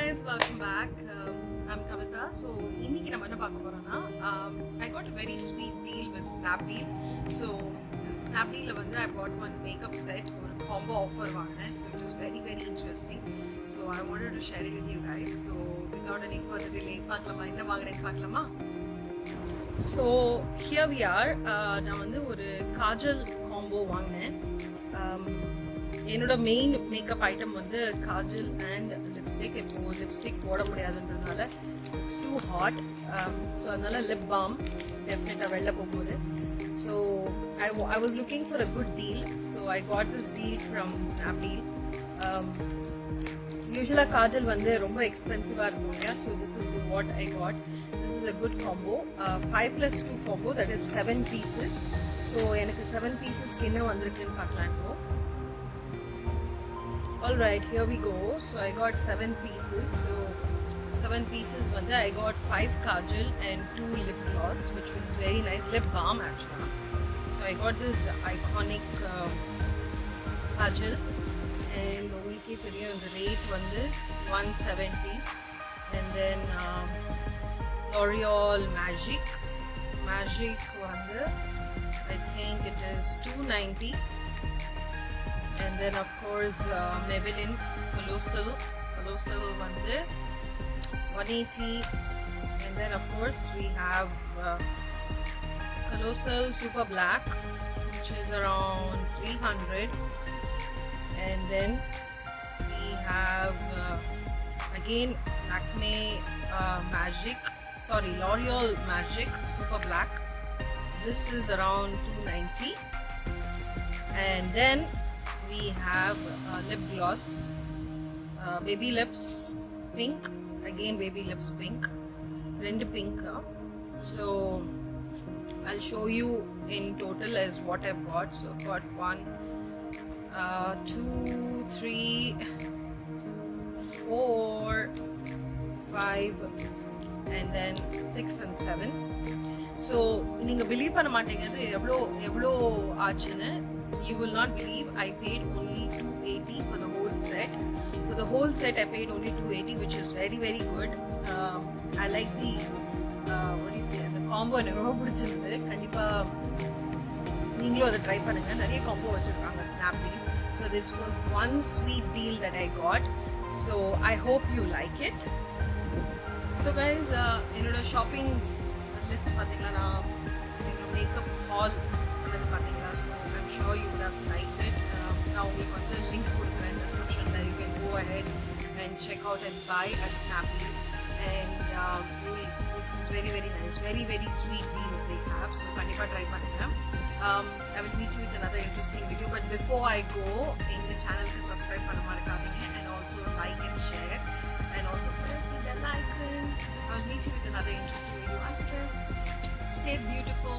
guys, welcome back. I'm Kavita. So, இன்னைக்கு நம்ம என்ன பார்க்க போறோம்னா I got a very sweet deal with Snapdeal. So, Snapdeal வந்து I bought one makeup set ஒரு combo offer வாங்கினேன். So, it was very interesting. So, I wanted to share it with you guys. So, without any further delay, பார்க்கலாமா என்ன வாங்குறேன்னு பார்க்கலாமா? So, here we are. நான் வந்து ஒரு Kajal combo வாங்கினேன். என்னோட மெயின் மேக்கப் ஐட்டம் வந்து காஜல் அண்ட் லிப்ஸ்டிக். இப்போ லிப்ஸ்டிக் போட முடியாதுன்றதுனால இட்ஸ் டூ ஹாட். ஸோ அதனால லிப் பாம் டெஃபினட்டாக வெளில போகும்போது. So I was looking for a good deal. So I got this deal from Snapdeal. யூஸ்வலாக காஜல் வந்து ரொம்ப எக்ஸ்பென்சிவாக இருக்கும் இல்லையா. So this is what I got. This is a good combo. 5+2 combo, that is 7 pieces. So எனக்கு 7 pieces என்ன வந்திருக்குன்னு பார்க்கலாம் இப்போ. Alright, here we go. So I got 7 pieces. So 7 pieces vanda I got 5 kajal and 2 lip gloss, which was very nice. Lip balm actually. So I got this iconic kajal, and ungalke theriyum the rate vanda 170, and then L'Oreal Magic vanda I think it is 290. And then of course Maybelline Colossal வந்து 180. And then of course we have Colossal Super Black, which is around 300. And then we have again L'Oreal Magic Super Black. This is around 290. And then we have lip gloss, baby lips pink, again baby lips pink, rendu pink. So I'll show you in total as what I've got. So I've got 1 2 3 4 5 and then 6 and 7. So நீங்க believe பண்ண மாட்டீங்க இது எவ்வளோ ஆச்சுன்னு. You will not believe I paid only 280 for the whole set. For the whole set I paid only 280, which is very good. I like the what do you say, the combo எனக்கு ரொம்ப பிடிச்சிருந்தது. கண்டிப்பா நீங்களும் அதை try பண்ணுங்க. நிறைய combo வச்சிருக்காங்க Snapdeal. So this was one sweet deal that I got. So I hope you like it. So guys, என்னோட ஷாப்பிங் லிஸ்ட் பார்த்தீங்கன்னா நான் என்னோட மேக்கப் ஹால் பண்ணது பார்த்தீங்களா. So I'm sure you would have liked it. நான் உங்களுக்கு வந்து லிங்க் கொடுக்குறேன் டிஸ்கிரிப்ஷனில். You can go ahead and check out and buy at Snapdeal. And it's very nice, very sweet deals they have. So கண்டிப்பாக try பண்ணுங்கள். I will meet you with another interesting video. But before I go, எங்கள் சேனலுக்கு subscribe பண்ண மறக்காதீங்க. And also like and share. And also press the bell icon. I will meet you with another interesting video. Until then, stay beautiful.